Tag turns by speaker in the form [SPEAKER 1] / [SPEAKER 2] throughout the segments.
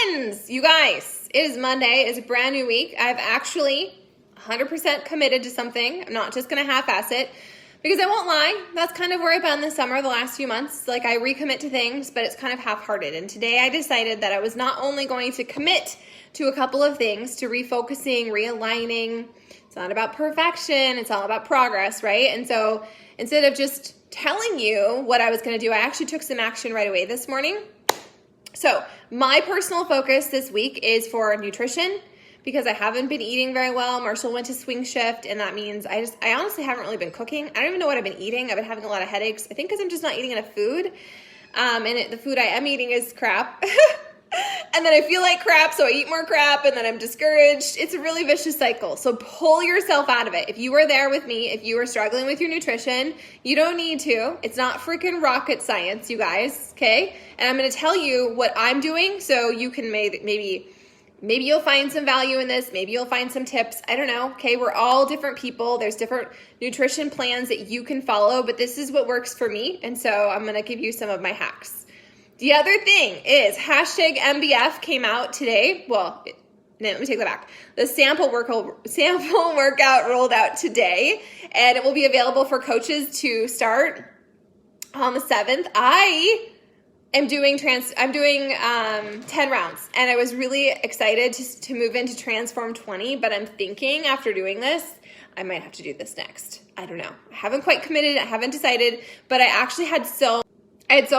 [SPEAKER 1] wins, you guys. It is Monday. It's a brand new week. I've actually 100% committed to something. I'm not just going to half-ass it because I won't lie. That's kind of where I've been this summer, the last few months. Like I recommit to things, but it's kind of half-hearted. And today I decided that I was not only going to commit to a couple of things, to refocusing, realigning. It's not about perfection. It's all about progress, right? And so instead of just telling you what I was going to do, I actually took some action right away this morning. So my personal focus this week is for nutrition because I haven't been eating very well. Marshall went to swing shift, and that means I honestly haven't really been cooking. I don't even know what I've been eating. I've been having a lot of headaches. I think because I'm just not eating enough food. The food I am eating is crap. And then I feel like crap, so I eat more crap, and then I'm discouraged. It's a really vicious cycle. So pull yourself out of it. If you were there with me, if you were struggling with your nutrition, you don't need to. It's not freaking rocket science, you guys, okay? And I'm going to tell you what I'm doing so you can maybe you'll find some value in this. Maybe you'll find some tips. I don't know, okay? We're all different people. There's different nutrition plans that you can follow, but this is what works for me, and so I'm going to give you some of my hacks. The other thing is #MBF came out today. Well, no, let me take that back. The sample workout rolled out today, and it will be available for coaches to start on the 7th. I am doing 10 rounds, and I was really excited to move into Transform 20, but I'm thinking after doing this, I might have to do this next. I don't know. I haven't quite committed. I haven't decided, but I actually had so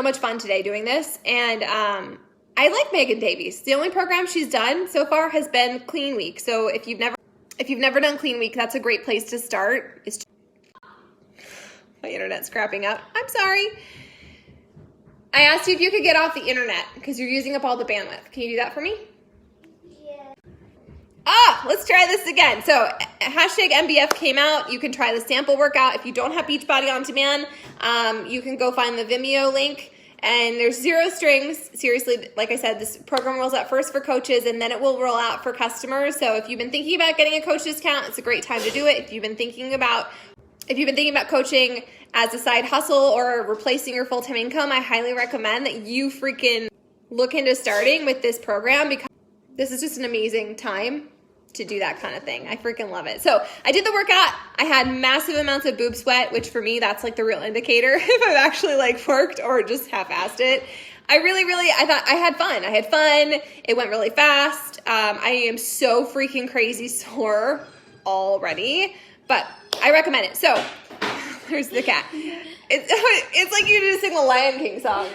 [SPEAKER 1] much fun today doing this, and I like Megan Davies. The only program she's done so far has been Clean Week. So if you've never done Clean Week, that's a great place to start. My internet's crapping out. I'm sorry. I asked you if you could get off the internet because you're using up all the bandwidth. Can you do that for me? Let's try this again. So #MBF came out. You can try the sample workout. If you don't have Beachbody On Demand, you can go find the Vimeo link. And there's 0 strings. Seriously, like I said, this program rolls out first for coaches, and then it will roll out for customers. So if you've been thinking about getting a coach discount, it's a great time to do it. If you've been thinking about coaching as a side hustle or replacing your full-time income, I highly recommend that you freaking look into starting with this program because this is just an amazing time to do that kind of thing. I freaking love it. So I did the workout. I had massive amounts of boob sweat, which for me, that's like the real indicator if I've actually worked or just half-assed it. I thought I had fun. It went really fast. I am so freaking crazy sore already, but I recommend it. So there's the cat. It's like you just sing the Lion King song.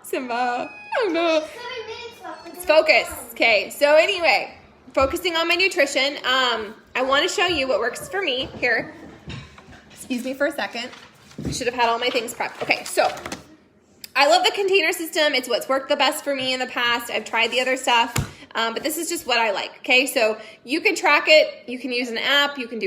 [SPEAKER 1] Simba. Oh no. Let's focus. Okay, so anyway, focusing on my nutrition. I want to show you what works for me here. Excuse me for a second. I should have had all my things prepped. Okay, so I love the container system. It's what's worked the best for me in the past. I've tried the other stuff, but this is just what I like. Okay, so you can track it. You can use an app. You can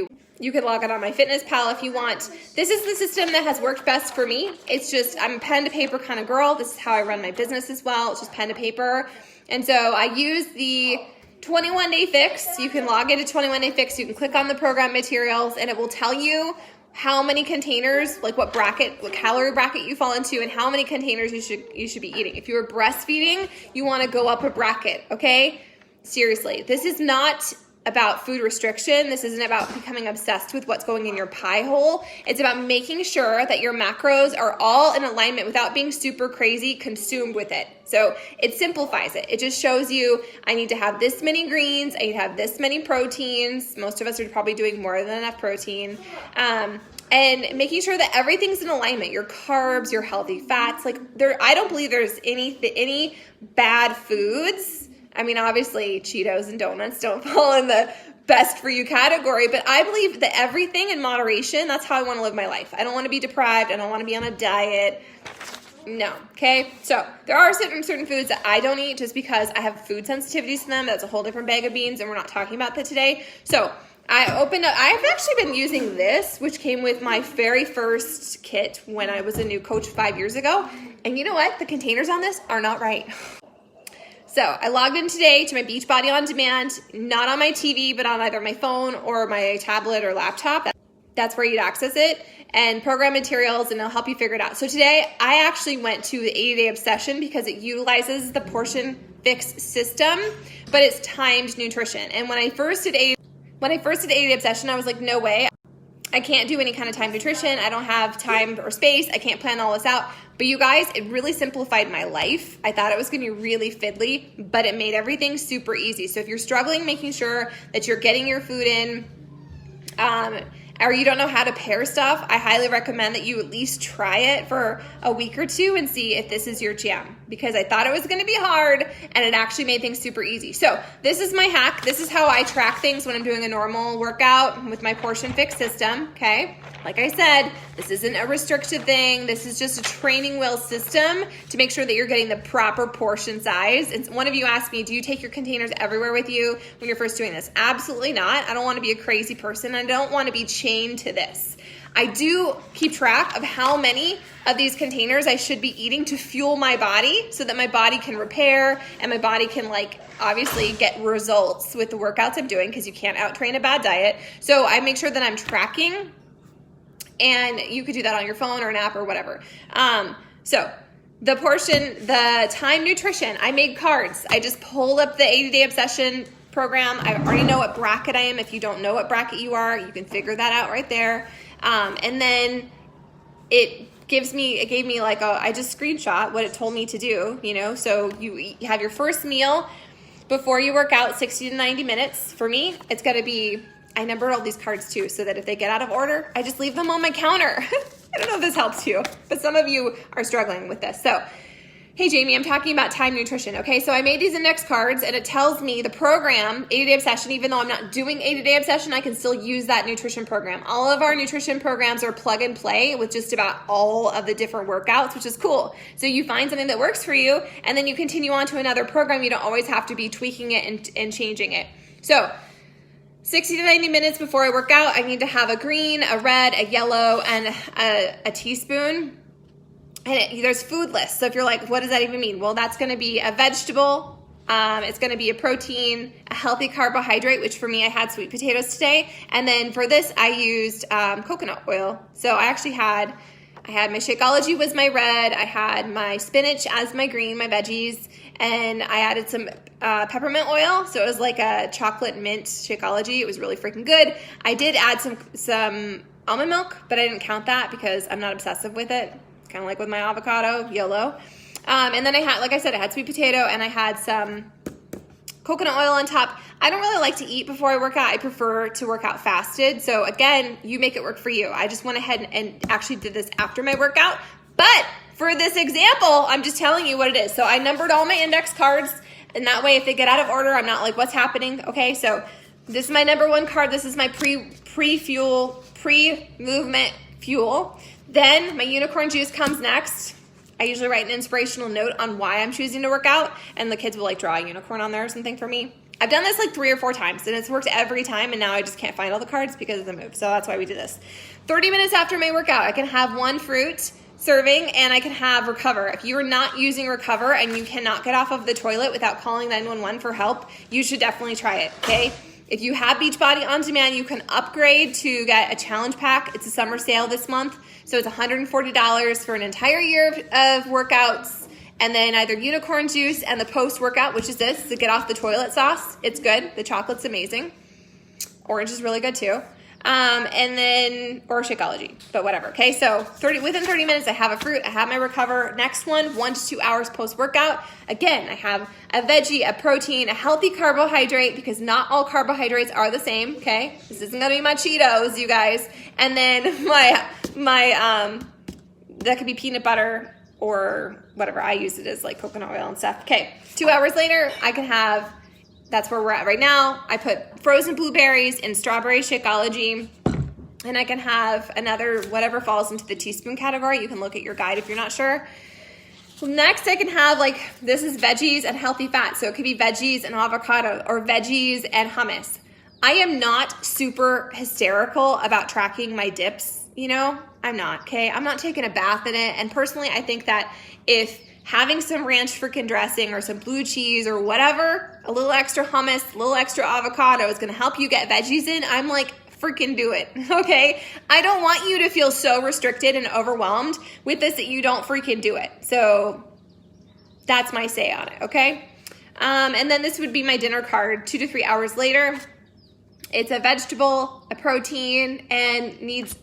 [SPEAKER 1] log it on MyFitnessPal if you want. This is the system that has worked best for me. It's just, I'm a pen to paper kind of girl. This is how I run my business as well. It's just pen to paper. And so I use the 21-day fix. You can log into 21-day fix. You can click on the program materials, and it will tell you how many containers, like what calorie bracket you fall into, and how many containers you should be eating. If you are breastfeeding, you want to go up a bracket, okay? Seriously, this is not about food restriction. This isn't about becoming obsessed with what's going in your pie hole. It's about making sure that your macros are all in alignment without being super crazy consumed with it. So it simplifies it. It just shows you, I need to have this many greens. I need to have this many proteins. Most of us are probably doing more than enough protein. And making sure that everything's in alignment. Your carbs, your healthy fats. I don't believe there's any bad foods. I mean, obviously, Cheetos and donuts don't fall in the best for you category, but I believe that everything in moderation, that's how I want to live my life. I don't want to be deprived. I don't want to be on a diet. No, okay? So there are certain foods that I don't eat just because I have food sensitivities to them. That's a whole different bag of beans, and we're not talking about that today. So I've actually been using this, which came with my very first kit when I was a new coach 5 years ago. And you know what? The containers on this are not right. So I logged in today to my Beachbody On Demand, not on my TV, but on either my phone or my tablet or laptop. That's where you'd access it. and program materials, and it'll help you figure it out. So today I actually went to the 80 Day Obsession because it utilizes the Portion Fix system, but it's timed nutrition. And when I first did 80 Day Obsession, I was like, no way. I can't do any kind of time nutrition. I don't have time or space. I can't plan all this out. But you guys, it really simplified my life. I thought it was going to be really fiddly, but it made everything super easy. So if you're struggling making sure that you're getting your food in, or you don't know how to pair stuff, I highly recommend that you at least try it for a week or two and see if this is your jam, because I thought it was going to be hard and it actually made things super easy. So this is my hack. This is how I track things when I'm doing a normal workout with my Portion Fix system, okay? Like I said, this isn't a restricted thing. This is just a training wheel system to make sure that you're getting the proper portion size. And one of you asked me, do you take your containers everywhere with you when you're first doing this? Absolutely not. I don't want to be a crazy person. I don't want to be chained to this. I do keep track of how many of these containers I should be eating to fuel my body so that my body can repair and my body can obviously get results with the workouts I'm doing, because you can't out-train a bad diet. So I make sure that I'm tracking. And you could do that on your phone or an app or whatever. So the time nutrition, I made cards. I just pulled up the 80 Day Obsession program. I already know what bracket I am. If you don't know what bracket you are, you can figure that out right there. And then it gave me I just screenshot what it told me to do, so you have your first meal before you work out, 60 to 90 minutes. For me, it's got to be, I numbered all these cards too, so that if they get out of order, I just leave them on my counter. I don't know if this helps you, but some of you are struggling with this. So, hey Jamie, I'm talking about time nutrition. Okay, so I made these index cards and it tells me the program, 80 Day Obsession. Even though I'm not doing 80 Day Obsession, I can still use that nutrition program. All of our nutrition programs are plug and play with just about all of the different workouts, which is cool. So you find something that works for you and then you continue on to another program. You don't always have to be tweaking it and changing it. So 60 to 90 minutes before I work out, I need to have a green, a red, a yellow, and a teaspoon. And there's food lists. So if you're like, what does that even mean? Well, that's going to be a vegetable. It's going to be a protein, a healthy carbohydrate, which for me, I had sweet potatoes today. And then for this, I used coconut oil. So I actually I had my Shakeology was my red. I had my spinach as my green, my veggies. And I added some peppermint oil. So it was like a chocolate mint Shakeology. It was really freaking good. I did add some almond milk, but I didn't count that because I'm not obsessive with it. Kind of like with my avocado, YOLO. And then I had, like I said, I had sweet potato and I had some coconut oil on top. I don't really like to eat before I work out. I prefer to work out fasted. So again, you make it work for you. I just went ahead and actually did this after my workout. But for this example, I'm just telling you what it is. So I numbered all my index cards, and that way if they get out of order, I'm not like, what's happening? Okay, so this is my number one card. This is my pre-movement fuel. Then my unicorn juice comes next. I usually write an inspirational note on why I'm choosing to work out, and the kids will draw a unicorn on there or something for me. I've done this 3 or 4 times, and it's worked every time, and now I just can't find all the cards because of the move. So that's why we did this. 30 minutes after my workout, I can have 1 fruit serving, and I can have Recover. If you're not using Recover and you cannot get off of the toilet without calling 911 for help, you should definitely try it, okay? If you have Beachbody On Demand, you can upgrade to get a challenge pack. It's a summer sale this month. So it's $140 for an entire year of workouts. And then either unicorn juice and the post-workout, which is this, the get off the toilet sauce. It's good. The chocolate's amazing. Orange is really good too. And then, or Shakeology, but whatever. Okay, so within 30 minutes, I have a fruit, I have my Recover. Next one, 1 to 2 hours post-workout. Again, I have a veggie, a protein, a healthy carbohydrate, because not all carbohydrates are the same, okay? This isn't gonna be my Cheetos, you guys. And then my that could be peanut butter or whatever. I use it as coconut oil and stuff. Okay, 2 hours later, I can have, that's where we're at right now. I put frozen blueberries in strawberry Shakeology, and I can have another, whatever falls into the teaspoon category. You can look at your guide if you're not sure. Next, I can have, this is veggies and healthy fats. So it could be veggies and avocado or veggies and hummus. I am not super hysterical about tracking my dips, I'm not, okay? I'm not taking a bath in it. And personally, I think that if having some ranch freaking dressing or some blue cheese or whatever, a little extra hummus, a little extra avocado is going to help you get veggies in, I'm freaking do it, okay? I don't want you to feel so restricted and overwhelmed with this that you don't freaking do it. So that's my say on it, okay? And then this would be my dinner card 2 to 3 hours later. It's a vegetable, a protein, and needs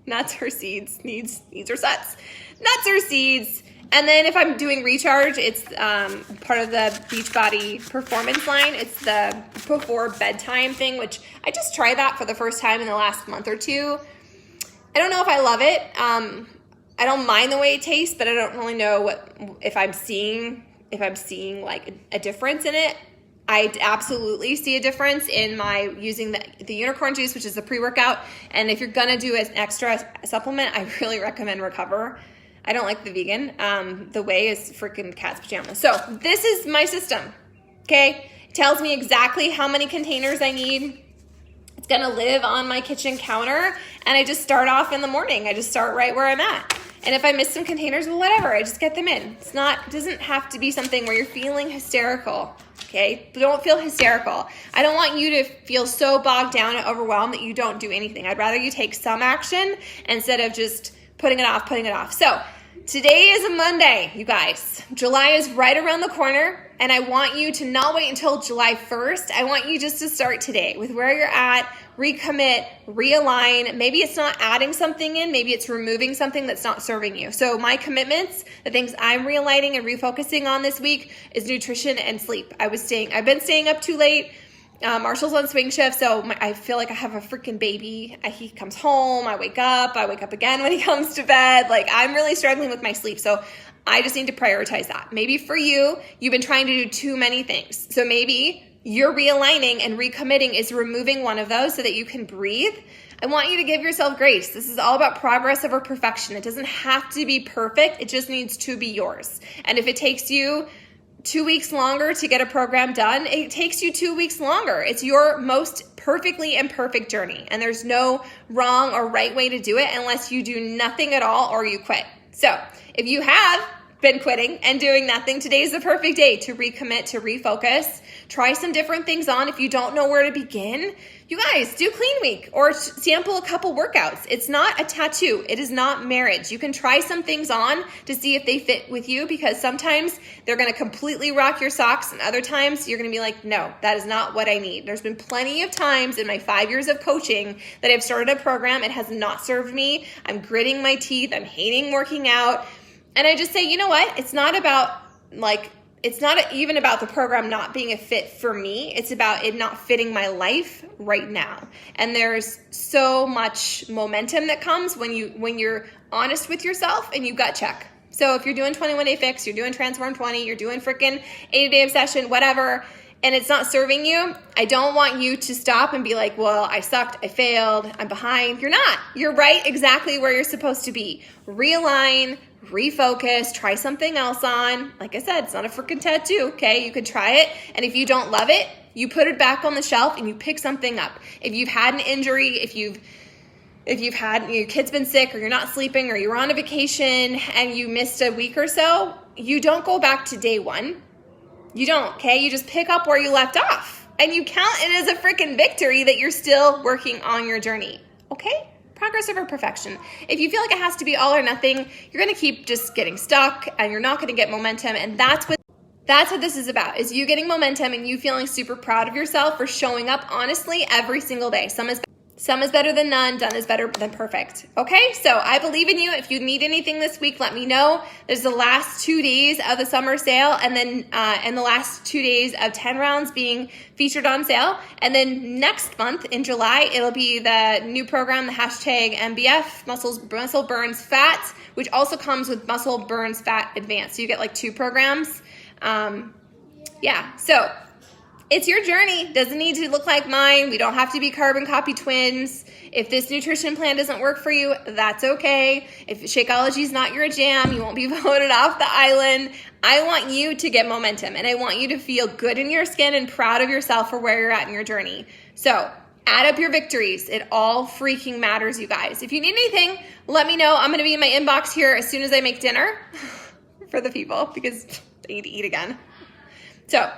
[SPEAKER 1] nuts or seeds. Needs or nuts. Nuts or seeds. And then if I'm doing recharge, it's part of the Beachbody performance line. It's the before bedtime thing, which I just tried that for the first time in the last month or two. I don't know if I love it. I don't mind the way it tastes, but I don't really know if I'm seeing like a difference in it. I absolutely see a difference in my using the unicorn juice, which is the pre-workout. And if you're gonna do an extra supplement, I really recommend Recover. I don't like the vegan. The whey is freaking cat's pajamas. So this is my system, okay? It tells me exactly how many containers I need. It's gonna live on my kitchen counter, and I just start off in the morning. I just start right where I'm at. And if I miss some containers, well, whatever, I just get them in. It doesn't have to be something where you're feeling hysterical, okay? Don't feel hysterical. I don't want you to feel so bogged down and overwhelmed that you don't do anything. I'd rather you take some action instead of just putting it off. So today is a Monday, you guys. July is right around the corner, and I want you to not wait until July 1st. I want you just to start today with where you're at, recommit, realign. Maybe it's not adding something in, maybe it's removing something that's not serving you. So my commitments, the things I'm realigning and refocusing on this week is nutrition and sleep. I've been staying up too late. Marshall's on swing shift, so I feel like I have a freaking baby. He comes home, I wake up again when he comes to bed. Like, I'm really struggling with my sleep, so I just need to prioritize that. Maybe for you've been trying to do too many things. So maybe you're realigning and recommitting is removing one of those so that you can breathe. I want you to give yourself grace. This is all about progress over perfection. It doesn't have to be perfect. It just needs to be yours. And if it takes you 2 weeks longer to get a program done, it takes you 2 weeks longer. It's your most perfectly imperfect journey. And there's no wrong or right way to do it unless you do nothing at all or you quit. So if you have been quitting and doing nothing, today's the perfect day to recommit, to refocus. Try some different things on. If you don't know where to begin, you guys do clean week or sample a couple workouts. It's not a tattoo. It is not marriage. You can try some things on to see if they fit with you, because sometimes they're going to completely rock your socks, and other times you're going to be like, no, that is not what I need. There's been plenty of times in my 5 years of coaching that I've started a program. It has not served me. I'm gritting my teeth. I'm hating working out. And I just say, you know what? It's not even about the program not being a fit for me. It's about it not fitting my life right now. And there's so much momentum that comes when you're honest with yourself and you gut check. So if you're doing 21 Day Fix, you're doing Transform 20, you're doing freaking 80 Day Obsession, whatever, and it's not serving you, I don't want you to stop and be like, well, I sucked, I failed, I'm behind. You're not. You're right exactly where you're supposed to be. Realign, refocus, try something else on. Like I said, it's not a freaking tattoo, okay? You could try it, and if you don't love it, you put it back on the shelf and you pick something up. If you've had an injury, if you've had, your kid's been sick, or you're not sleeping, or you're on a vacation and you missed a week or so, you don't go back to day one. You don't, okay? You just pick up where you left off, and you count it as a freaking victory that you're still working on your journey, okay? Progress over perfection. If you feel like it has to be all or nothing, you're going to keep just getting stuck, and you're not going to get momentum. And that's what this is about, is you getting momentum and you feeling super proud of yourself for showing up honestly every single day. Some is better than none. Done is better than perfect. Okay, so I believe in you. If you need anything this week, let me know. There's the last 2 days of the summer sale, and then and the last 2 days of 10 rounds being featured on sale. And then next month in July, it'll be the new program, the hashtag MBF, Muscle Burns Fat, which also comes with Muscle Burns Fat Advanced. So you get like 2 programs. So it's your journey. Doesn't need to look like mine. We don't have to be carbon copy twins. If this nutrition plan doesn't work for you, that's okay. If Shakeology is not your jam, you won't be voted off the island. I want you to get momentum, and I want you to feel good in your skin and proud of yourself for where you're at in your journey. So add up your victories. It all freaking matters, you guys. If you need anything, let me know. I'm going to be in my inbox here as soon as I make dinner for the people, because they need to eat again. So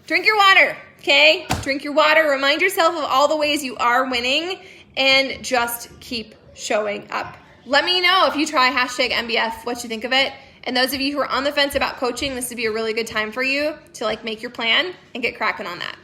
[SPEAKER 1] drink your water, Okay? Drink your water. Remind yourself of all the ways you are winning and just keep showing up. Let me know if you try hashtag MBF, what you think of it. And those of you who are on the fence about coaching, this would be a really good time for you to like make your plan and get cracking on that.